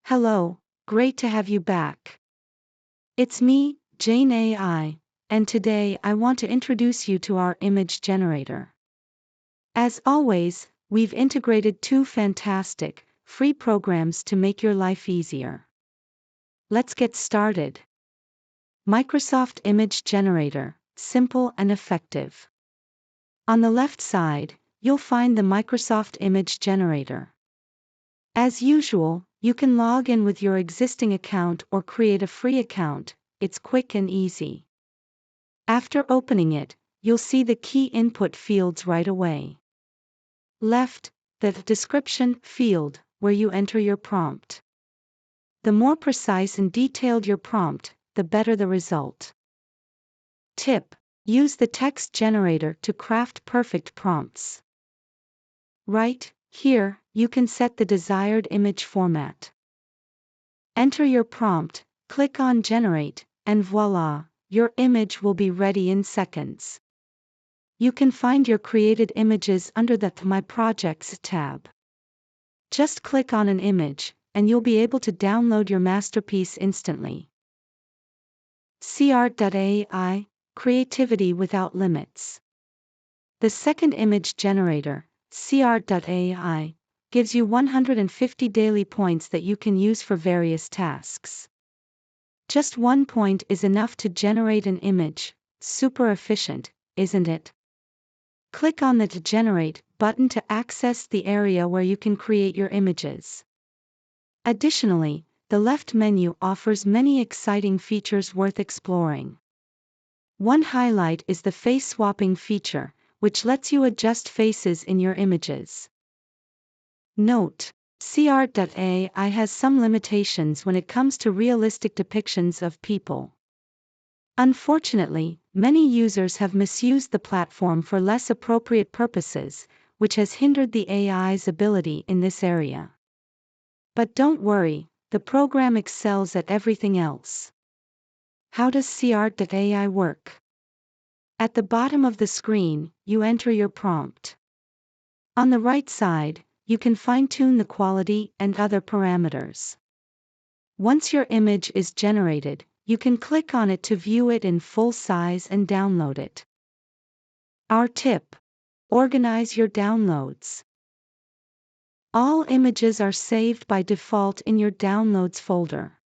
Hello, great to have you back. It's me, Jane AI, and today I want to introduce you to our image generator. As always, we've integrated two fantastic, free programs to make your life easier. Let's get started. Microsoft Image Generator, simple and effective. On the left side, you'll find the Microsoft Image Generator. As usual, you can log in with your existing account or create a free account. It's quick and easy. After opening it, you'll see the key input fields right away. Left, the description field, where you enter your prompt. The more precise and detailed your prompt, the better the result. Tip: use the text generator to craft perfect prompts. Right here, you can set the desired image format. Enter your prompt, click on Generate, and voila, your image will be ready in seconds. You can find your created images under the My Projects tab. Just click on an image, and you'll be able to download your masterpiece instantly. socialXpert, creativity without limits. The second image generator, socialXpert, gives you 150 daily points that you can use for various tasks. Just 1 point is enough to generate an image. Super efficient, isn't it? Click on the Generate button to access the area where you can create your images. Additionally, the left menu offers many exciting features worth exploring. One highlight is the face swapping feature, which lets you adjust faces in your images. Note: socialXpert has some limitations when it comes to realistic depictions of people. Unfortunately, many users have misused the platform for less appropriate purposes, which has hindered the AI's ability in this area. But don't worry, the program excels at everything else. How does socialXpert work? At the bottom of the screen, you enter your prompt. On the right side, you can fine-tune the quality and other parameters. Once your image is generated, you can click on it to view it in full size and download it. Our tip: organize your downloads. All images are saved by default in your Downloads folder.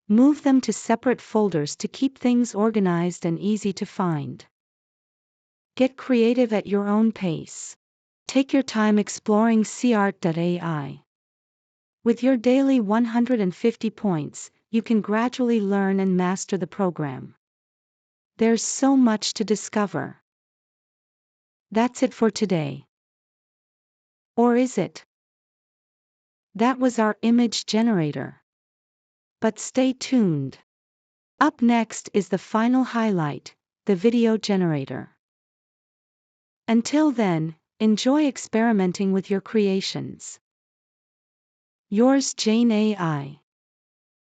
Move them to separate folders to keep things organized and easy to find. Get creative at your own pace. Take your time exploring socialXpert. With your daily 150 points, you can gradually learn and master the program. There's so much to discover. That's it for today. Or is it? That was our image generator. But stay tuned. Up next is the final highlight, the video generator. Until then, enjoy experimenting with your creations. Yours, Jane AI.